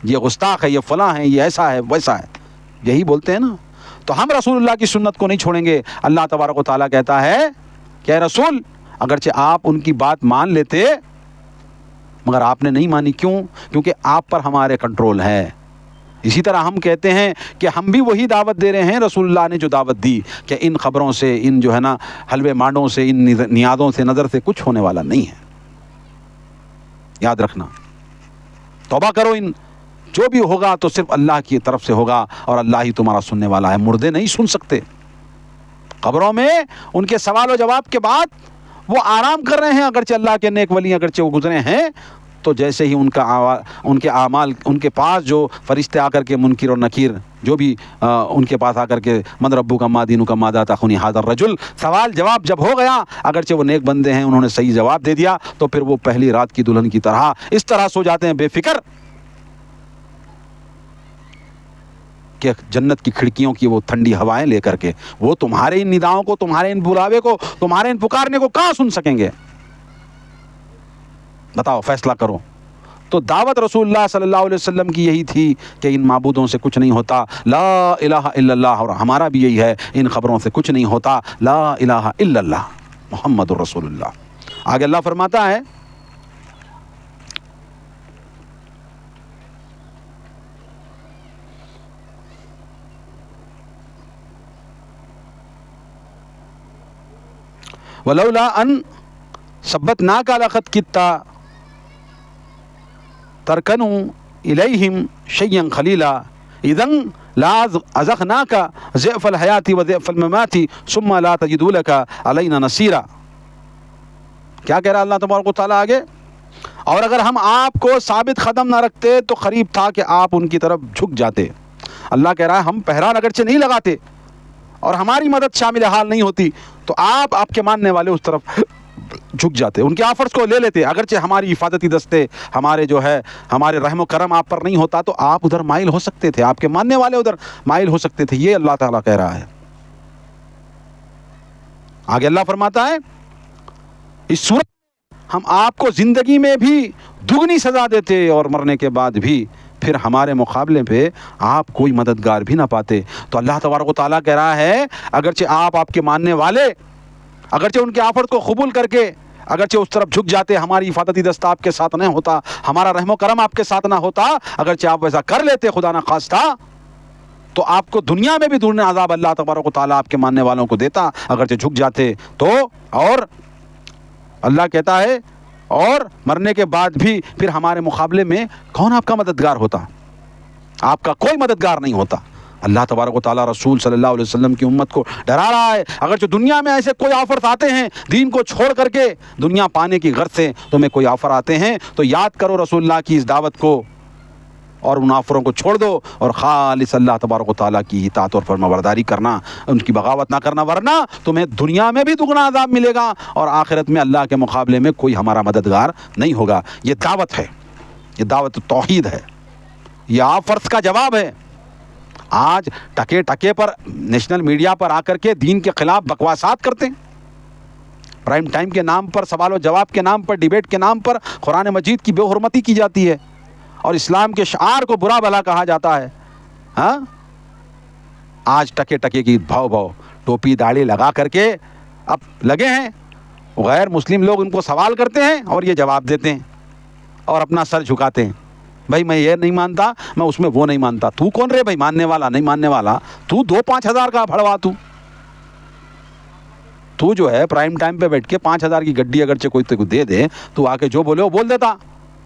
یہ گستاخ ہے، یہ فلاں ہے، یہ ایسا ہے ویسا ہے، یہی بولتے ہیں نا۔ تو ہم رسول اللہ کی سنت کو نہیں چھوڑیں گے۔ اللہ تبارک و تعالیٰ کہتا ہے کہ اے رسول اگرچہ آپ ان کی بات مان لیتے مگر آپ نے نہیں مانی، کیوں؟ کیونکہ آپ پر ہمارے کنٹرول ہے۔ اسی طرح ہم کہتے ہیں کہ ہم بھی وہی دعوت دے رہے ہیں رسول اللہ نے جو دعوت دی کہ ان خبروں سے، ان جو ہے نا حلوے مانڈوں سے، ان نیازوں سے، نظر سے کچھ ہونے والا نہیں ہے۔ یاد رکھنا، توبہ کرو، ان جو بھی ہوگا تو صرف اللہ کی طرف سے ہوگا، اور اللہ ہی تمہارا سننے والا ہے۔ مردے نہیں سن سکتے، قبروں میں ان کے سوال و جواب کے بعد وہ آرام کر رہے ہیں، اگرچہ اللہ کے نیک ولی اگرچہ وہ گزرے ہیں، تو جیسے ہی ان کے اعمال، ان کے پاس جو فرشتے آ کر کے منکر اور نکیر جو بھی ان کے پاس آ کر کے من ربک ما دینک ماذا تخونی ھذا الرجل، سوال جواب جب ہو گیا، اگرچہ وہ نیک بندے ہیں انہوں نے صحیح جواب دے دیا، تو پھر وہ پہلی رات کی دلہن کی طرح اس طرح سو جاتے ہیں بے فکر کہ جنت کی کھڑکیوں کی وہ ٹھنڈی ہوائیں لے کر کے وہ تمہارے ان نداؤں کو، تمہارے ان بلاوے کو، تمہارے ان پکارنے کو کہاں سن سکیں گے؟ بتاؤ، فیصلہ کرو۔ تو دعوت رسول اللہ صلی اللہ علیہ وسلم کی یہی تھی کہ ان معبودوں سے کچھ نہیں ہوتا، لا الہ الا اللہ، اور ہمارا بھی یہی ہے، ان خبروں سے کچھ نہیں ہوتا، لا الہ الا اللہ محمد الرسول اللہ۔ آگے اللہ فرماتا ہے ولولا ان ثبتناک لقد کدت ترکن الیہم شیئا خلیلا اذا لأذقناک ضعف الحیات وضعف الممات ثم لا تجد لک علینا نصیرا۔ کیا کہہ رہا اللہ تبارک و تعالیٰ آگے؟ اور اگر ہم آپ کو ثابت قدم نہ رکھتے تو قریب تھا کہ آپ ان کی طرف جھک جاتے۔ اللہ کہہ رہا ہے ہم پہرا اگرچہ نہیں لگاتے اور ہماری مدد شامل حال نہیں ہوتی تو آپ کے ماننے والے اس طرف جھک جاتے، ان کے آفرز کو لے لیتے، اگرچہ ہماری حفاظتی دستے، ہمارے جو ہے ہمارے رحم و کرم آپ پر نہیں ہوتا تو آپ ادھر مائل ہو سکتے تھے، آپ کے ماننے والے ادھر مائل ہو سکتے تھے۔ یہ اللہ تعالیٰ کہہ رہا ہے۔ آگے اللہ فرماتا ہے اس صورت ہم آپ کو زندگی میں بھی دگنی سزا دیتے اور مرنے کے بعد بھی پھر ہمارے مقابلے پہ آپ کوئی مددگار بھی نہ پاتے۔ تو اللہ تبارک و تعالیٰ کہہ رہا ہے اگرچہ آپ کے ماننے والے اگرچہ ان کے آفت کو قبول کر کے اگرچہ اس طرف جھک جاتے، ہماری حفاظتی دستہ آپ کے ساتھ نہ ہوتا، ہمارا رحم و کرم آپ کے ساتھ نہ ہوتا، اگرچہ آپ ویسا کر لیتے خدا نہ خواستہ تو آپ کو دنیا میں بھی دور عذاب اللہ تبارک و تعالیٰ آپ کے ماننے والوں کو دیتا اگرچہ جھک جاتے تو۔ اور اللہ کہتا ہے اور مرنے کے بعد بھی پھر ہمارے مقابلے میں کون آپ کا مددگار ہوتا؟ آپ کا کوئی مددگار نہیں ہوتا۔ اللہ تبارک و تعالیٰ رسول صلی اللہ علیہ وسلم کی امت کو ڈرا رہا ہے اگرچہ دنیا میں ایسے کوئی آفرز آتے ہیں دین کو چھوڑ کر کے دنیا پانے کی غرض سے تمہیں کوئی آفر آتے ہیں تو یاد کرو رسول اللہ کی اس دعوت کو اور ان آفروں کو چھوڑ دو اور خالص اللہ تبارک و تعالیٰ کی اطاعت اور فرمانبرداری کرنا، ان کی بغاوت نہ کرنا، ورنہ تمہیں دنیا میں بھی دگنا عذاب ملے گا اور آخرت میں اللہ کے مقابلے میں کوئی ہمارا مددگار نہیں ہوگا۔ یہ دعوت ہے، یہ دعوت توحید ہے، یہ آفرز کا جواب ہے۔ آج ٹکے ٹکے پر نیشنل میڈیا پر آ کر کے دین کے خلاف بکواسات کرتے ہیں، پرائم ٹائم کے نام پر، سوال و جواب کے نام پر، ڈیبیٹ کے نام پر قرآن مجید کی بے حرمتی کی جاتی ہے اور اسلام کے شعار کو برا بھلا کہا جاتا ہے۔ ہاں آج ٹکے ٹکے کی بھاؤ ٹوپی داڑھی لگا کر کے اب لگے ہیں، غیر مسلم لوگ ان کو سوال کرتے ہیں اور یہ جواب دیتے ہیں اور اپنا سر جھکاتے ہیں، بھائی میں یہ نہیں مانتا، میں اس میں وہ نہیں مانتا۔ تو کون رہے بھائی ماننے والا نہیں ماننے والا؟ تو 2-5 ہزار کا بھڑوا، تو جو ہے پرائم ٹائم پہ بیٹھ کے 5 ہزار کی گڈی اگرچہ کوئی تو دے دے تو آ کے جو بولے وہ بول دیتا،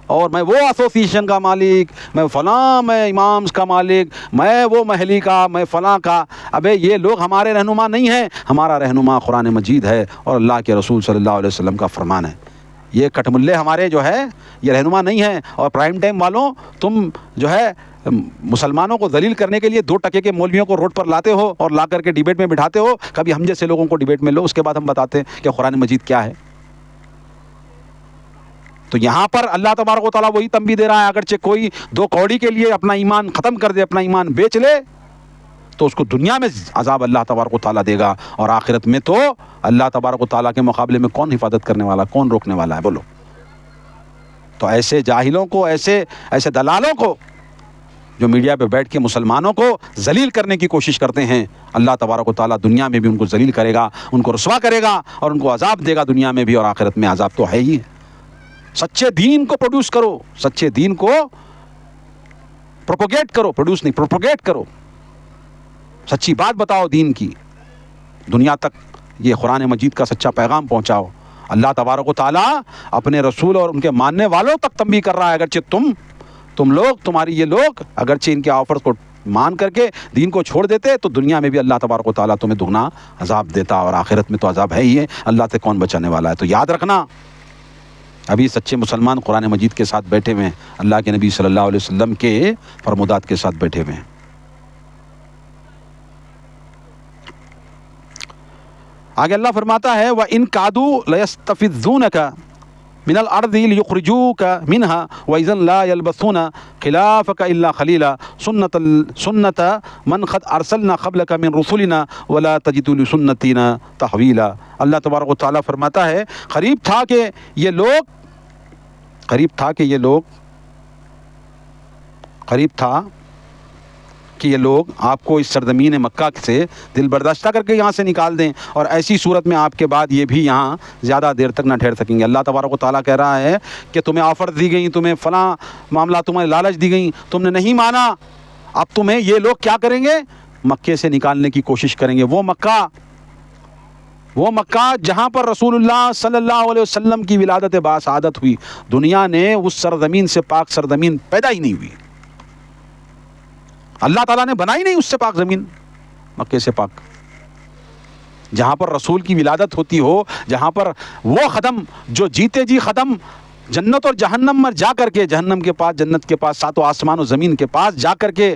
اور میں وہ ایسوسیشن کا مالک، میں فلاں، میں امامز کا مالک، میں وہ محلی کا، میں فلاں کا۔ ابے یہ لوگ ہمارے رہنما نہیں ہیں، ہمارا رہنما قرآن مجید ہے اور اللہ کے رسول صلی اللہ علیہ وسلم کا فرمان ہے۔ یہ کٹملے ہمارے جو ہے یہ رہنما نہیں ہیں۔ اور پرائم ٹائم والوں تم جو ہے مسلمانوں کو ذلیل کرنے کے لیے 2 ٹکے کے مولویوں کو روڈ پر لاتے ہو اور لا کر کے ڈیبیٹ میں بٹھاتے ہو، کبھی ہم جیسے لوگوں کو ڈیبیٹ میں لو، اس کے بعد ہم بتاتے ہیں کہ قرآن مجید کیا ہے۔ تو یہاں پر اللہ تبارک و تعالیٰ وہی تنبیہ دے رہا ہے اگرچہ کوئی 2 کوڑی کے لیے اپنا ایمان ختم کر دے، اپنا ایمان بیچ لے تو اس کو دنیا میں عذاب اللہ تبارک و تعالیٰ دے گا اور آخرت میں تو اللہ تبارک و تعالیٰ کے مقابلے میں کون حفاظت کرنے والا، کون روکنے والا ہے؟ بولو۔ تو ایسے جاہلوں کو، ایسے دلالوں کو جو میڈیا پہ بیٹھ کے مسلمانوں کو ذلیل کرنے کی کوشش کرتے ہیں، اللہ تبارک و تعالیٰ دنیا میں بھی ان کو ذلیل کرے گا، ان کو رسوا کرے گا اور ان کو عذاب دے گا دنیا میں بھی اور آخرت میں عذاب تو ہے ہی۔ سچے دین کو پروڈیوس کرو، سچے دین کو پروپوگیٹ کرو، پروڈیوس نہیں پروپوگیٹ کرو، سچی بات بتاؤ دین کی، دنیا تک یہ قرآن مجید کا سچا پیغام پہنچاؤ۔ اللہ تبارک و تعالیٰ اپنے رسول اور ان کے ماننے والوں تک تنبیہ کر رہا ہے اگرچہ تم لوگ، تمہاری یہ لوگ اگرچہ ان کے آفرز کو مان کر کے دین کو چھوڑ دیتے تو دنیا میں بھی اللہ تبارک و تعالیٰ تمہیں دگنا عذاب دیتا اور آخرت میں تو عذاب ہے ہی ہے، اللہ سے کون بچانے والا ہے۔ تو یاد رکھنا ابھی سچے مسلمان قرآن مجید کے ساتھ بیٹھے ہوئے ہیں، اللہ کے نبی صلی اللہ علیہ وسلم کے فرمودات کے ساتھ بیٹھے ہوئے ہیں۔ آگے اللہ فرماتا ہے وَإِن كَادُوا لَيَسْتَفِزُّونَكَ من الارض لیخرجوک منها واذا لا يلبثون خلافك الا خلیلا سنت من قد ارسلنا قبلك من رسلنا ولا تجد لسنتنا تحویلا۔ اللہ تبارک و تعالیٰ فرماتا ہے قریب تھا کہ یہ لوگ آپ کو اس سرزمین مکہ سے دل برداشتہ کر کے یہاں سے نکال دیں، اور ایسی صورت میں آپ کے بعد یہ بھی یہاں زیادہ دیر تک نہ ٹھہر سکیں گے۔ اللہ تبارک و تعالیٰ کہہ رہا ہے کہ تمہیں آفر دی گئیں، تمہیں فلاں معاملہ، تمہیں لالچ دی گئیں، تم نے نہیں مانا، اب تمہیں یہ لوگ کیا کریں گے؟ مکے سے نکالنے کی کوشش کریں گے۔ وہ مکہ جہاں پر رسول اللہ صلی اللہ علیہ وسلم کی ولادت باسعادت ہوئی، دنیا نے اس سرزمین سے پاک سرزمین پیدا ہی نہیں ہوئی، اللہ تعالیٰ نے بنائی نہیں اس سے پاک زمین، مکے سے پاک، جہاں پر رسول کی ولادت ہوتی ہو، جہاں پر وہ خدم جو جیتے جی خدم جنت اور جہنم میں جا کر کے، جہنم کے پاس، جنت کے پاس، ساتوں آسمان و زمین کے پاس جا کر کے،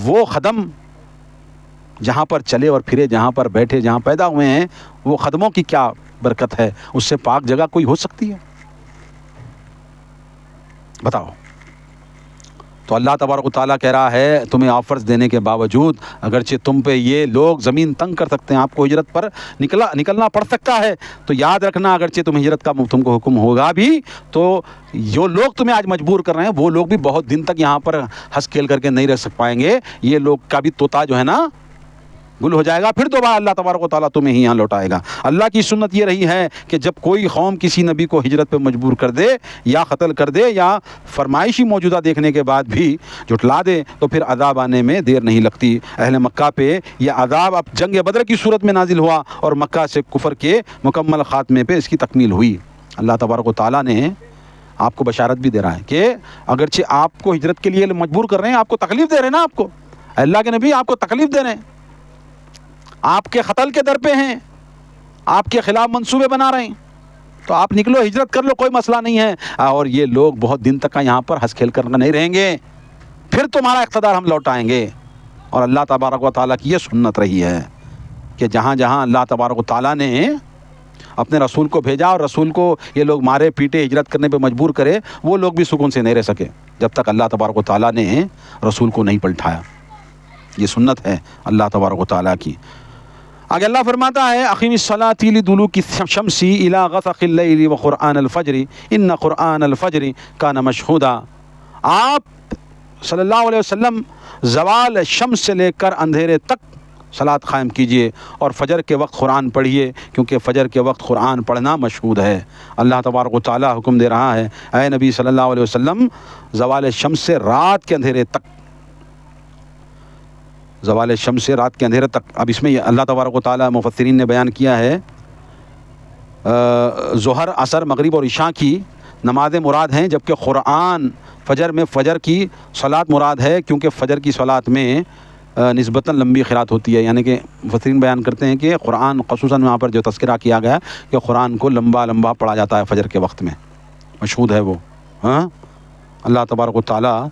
وہ خدم جہاں پر چلے اور پھرے، جہاں پر بیٹھے، جہاں پیدا ہوئے ہیں، وہ خدموں کی کیا برکت ہے؟ اس سے پاک جگہ کوئی ہو سکتی ہے؟ بتاؤ۔ تو اللہ تبارک و تعالیٰ کہہ رہا ہے تمہیں آفرز دینے کے باوجود، اگرچہ تم پہ یہ لوگ زمین تنگ کر سکتے ہیں، آپ کو ہجرت پر نکلنا پڑ سکتا ہے، تو یاد رکھنا اگرچہ تم ہجرت کا تم کو حکم ہوگا بھی، تو جو لوگ تمہیں آج مجبور کر رہے ہیں وہ لوگ بھی بہت دن تک یہاں پر ہنس کھیل کر کے نہیں رہ سک پائیں گے۔ یہ لوگ کا بھی طوطا جو ہے نا گل ہو جائے گا، پھر دوبارہ اللہ تبارک و تعالیٰ تمہیں ہی یہاں لوٹائے گا۔ اللہ کی سنت یہ رہی ہے کہ جب کوئی قوم کسی نبی کو ہجرت پہ مجبور کر دے یا قتل کر دے یا فرمائشی موجودہ دیکھنے کے بعد بھی جھٹلا دے، تو پھر عذاب آنے میں دیر نہیں لگتی۔ اہل مکہ پہ یہ عذاب اب جنگ بدر کی صورت میں نازل ہوا، اور مکہ سے کفر کے مکمل خاتمے پہ اس کی تکمیل ہوئی۔ اللہ تبارک و تعالیٰ نے آپ کو بشارت بھی دے رہا ہے کہ اگرچہ آپ کو ہجرت کے لیے مجبور کر رہے ہیں، آپ کو تکلیف دے رہے ہیں نا، آپ کو اللہ کے نبی آپ کو تکلیف دے رہے ہیں، آپ کے قتل کے در پہ ہیں، آپ کے خلاف منصوبے بنا رہے ہیں، تو آپ نکلو، ہجرت کر لو، کوئی مسئلہ نہیں ہے۔ اور یہ لوگ بہت دن تک یہاں پر ہنس کھیل کر نہیں رہیں گے، پھر تمہارا اقتدار ہم لوٹائیں گے۔ اور اللہ تبارک و تعالیٰ کی یہ سنت رہی ہے کہ جہاں جہاں اللہ تبارک و تعالیٰ نے اپنے رسول کو بھیجا اور رسول کو یہ لوگ مارے پیٹے، ہجرت کرنے پہ مجبور کرے، وہ لوگ بھی سکون سے نہیں رہ سکے جب تک اللہ تبارک و تعالیٰ نے رسول کو نہیں پلٹایا۔ یہ سنت ہے اللہ تبارک و تعالیٰ کی۔ آگے اللہ فرماتا ہے اقیم الصلاۃ لدلوک الشمس الی غسق اللیل وقرآن الفجر ان قرآن الفجر کان مشہودا۔ آپ صلی اللہ علیہ وسلم زوال شمس سے لے کر اندھیرے تک صلاۃ قائم کیجئے، اور فجر کے وقت قرآن پڑھیے، کیونکہ فجر کے وقت قرآن پڑھنا مشہود ہے۔ اللہ تبارک و تعالیٰ حکم دے رہا ہے اے نبی صلی اللہ علیہ وسلم، زوال شمس سے رات کے اندھیرے تک، زوال شمس سے رات کے اندھیرے تک۔ اب اس میں اللہ تبارک و تعالیٰ مفسرین نے بیان کیا ہے ظہر، عصر، مغرب اور عشاء کی نمازیں مراد ہیں، جبکہ قرآن فجر میں فجر کی صلاۃ مراد ہے، کیونکہ فجر کی صلاۃ میں نسبتاً لمبی قرات ہوتی ہے، یعنی کہ مفسرین بیان کرتے ہیں کہ قرآن خصوصاً وہاں پر جو تذکرہ کیا گیا کہ قرآن کو لمبا لمبا پڑھا جاتا ہے فجر کے وقت میں، مشہود ہے وہ۔ اللہ تبارک و تعالیٰ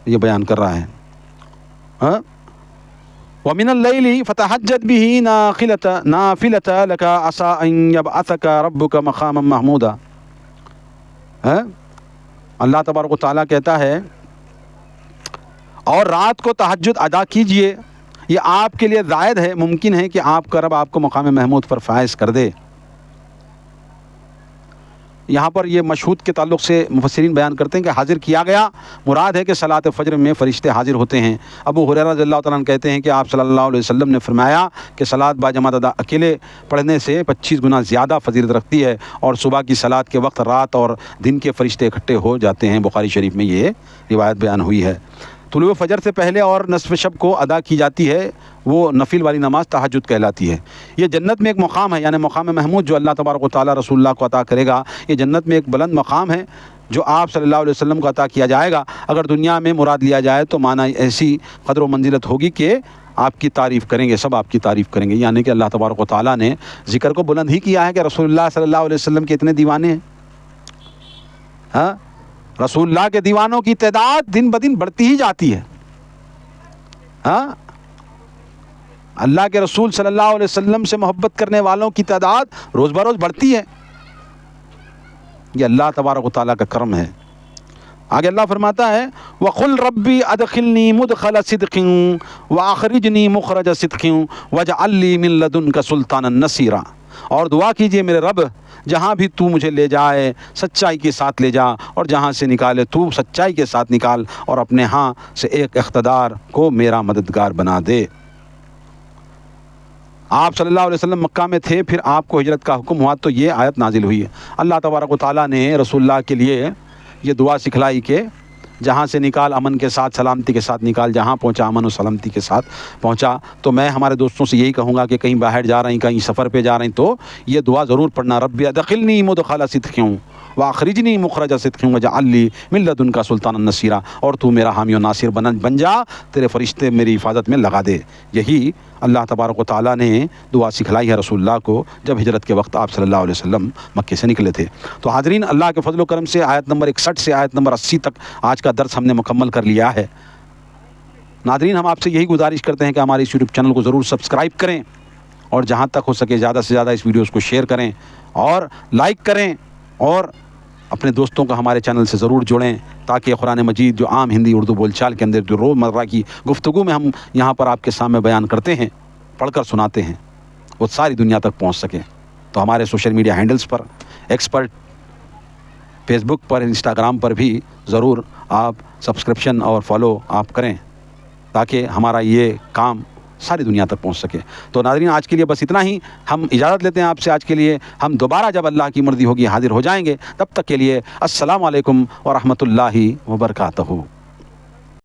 یہ بیان کر رہا ہے وَمِنَ اللَّيْلِ فَتَهَجَّدْ بِهِ نَافِلَةً لَكَ عَسَىٰ أَن يَبْعَثَكَ رَبُّكَ مَقَامًا مَحْمُودًا۔ اللہ تبارک و تعالیٰ کہتا ہے اور رات کو تہجد ادا کیجئے، یہ آپ کے لیے زائد ہے، ممکن ہے کہ آپ کا رب آپ کو مقام محمود پر فائز کر دے۔ یہاں پر یہ مشہود کے تعلق سے مفسرین بیان کرتے ہیں کہ حاضر کیا گیا مراد ہے کہ صلاۃ فجر میں فرشتے حاضر ہوتے ہیں۔ ابو ہریرہ رضی اللہ تعالیٰ عنہ کہتے ہیں کہ آپ صلی اللہ علیہ وسلم نے فرمایا کہ صلاۃ باجماعت ادا اکیلے پڑھنے سے 25 گنا زیادہ فضیلت رکھتی ہے، اور صبح کی صلاۃ کے وقت رات اور دن کے فرشتے اکٹھے ہو جاتے ہیں۔ بخاری شریف میں یہ روایت بیان ہوئی ہے۔ طلوع فجر سے پہلے اور نصف شب کو ادا کی جاتی ہے، وہ نفل والی نماز تہجد کہلاتی ہے۔ یہ جنت میں ایک مقام ہے، یعنی مقام محمود جو اللہ تبارک و تعالیٰ رسول اللہ کو عطا کرے گا، یہ جنت میں ایک بلند مقام ہے جو آپ صلی اللہ علیہ وسلم کو عطا کیا جائے گا۔ اگر دنیا میں مراد لیا جائے تو معنی ایسی قدر و منزلت ہوگی کہ آپ کی تعریف کریں گے، سب آپ کی تعریف کریں گے، یعنی کہ اللہ تبارک و تعالیٰ نے ذکر کو بلند ہی کیا ہے کہ رسول اللہ صلی اللہ علیہ وسلم کے اتنے دیوانے ہیں۔ رسول اللہ کے دیوانوں کی تعداد دن بدن بڑھتی ہی جاتی ہے۔ اللہ کے رسول صلی اللہ علیہ وسلم سے محبت کرنے والوں کی تعداد روز بروز بڑھتی ہے۔ یہ اللہ تبارک و تعالیٰ کا کرم ہے۔ آگے اللہ فرماتا ہے وَقُلْ رَبِّ أَدْخِلْنِي مُدْخَلَ صِدْقٍ وَأَخْرِجْنِي مُخْرَجَ صِدْقٍ وَاجْعَلْ لِي مِن لَّدُنْكَ سُلْطَانًا نَصِيرًا۔ اور دعا کیجئے میرے رب جہاں بھی تو مجھے لے جائے سچائی کے ساتھ لے جا، اور جہاں سے نکالے تو سچائی کے ساتھ نکال، اور اپنے ہاں سے ایک اقتدار کو میرا مددگار بنا دے۔ آپ صلی اللہ علیہ وسلم مکہ میں تھے، پھر آپ کو ہجرت کا حکم ہوا تو یہ آیت نازل ہوئی ہے۔ اللہ تبارک و تعالیٰ نے رسول اللہ کے لیے یہ دعا سکھلائی کہ جہاں سے نکال امن کے ساتھ سلامتی کے ساتھ نکال، جہاں پہنچا امن و سلامتی کے ساتھ پہنچا۔ تو میں ہمارے دوستوں سے یہی کہوں گا کہ کہیں باہر جا رہے ہیں، کہیں سفر پہ جا رہے ہیں تو یہ دعا ضرور پڑھنا، رب ادخلنی مدخل صدق واخرجنی مخرج صدق واجعل لی من لدنک سلطانا نصیرا، اور تو میرا حامی و ناصر بن جا، تیرے فرشتے میری حفاظت میں لگا دے۔ یہی اللہ تبارک و تعالیٰ نے دعا سکھلائی ہے رسول اللہ کو جب ہجرت کے وقت آپ صلی اللہ علیہ وسلم مکے سے نکلے تھے۔ تو حاضرین، اللہ کے فضل و کرم سے آیت نمبر 61 سے آیت نمبر 80 تک آج کا درس ہم نے مکمل کر لیا ہے۔ ناظرین، ہم آپ سے یہی گزارش کرتے ہیں کہ ہمارے اس یوٹیوب چینل کو ضرور سبسکرائب کریں، اور جہاں تک ہو سکے زیادہ سے زیادہ اس ویڈیوز کو شیئر کریں اور لائک کریں، اور اپنے دوستوں کو ہمارے چینل سے ضرور جوڑیں، تاکہ قرآن مجید جو عام ہندی اردو بول چال کے اندر جو روزمرہ کی گفتگو میں ہم یہاں پر آپ کے سامنے بیان کرتے ہیں، پڑھ کر سناتے ہیں، وہ ساری دنیا تک پہنچ سکے۔ تو ہمارے سوشل میڈیا ہینڈلز پر، ایکس پر، فیس بک پر، انسٹاگرام پر بھی ضرور آپ سبسکرپشن اور فالو آپ کریں، تاکہ ہمارا یہ کام ساری دنیا تک پہنچ سکے۔ تو ناظرین، آج کے لیے بس اتنا ہی، ہم اجازت لیتے ہیں آپ سے آج کے لیے۔ ہم دوبارہ جب اللہ کی مرضی ہوگی حاضر ہو جائیں گے، تب تک کے لیے السلام علیکم ورحمۃ اللہ وبرکاتہ۔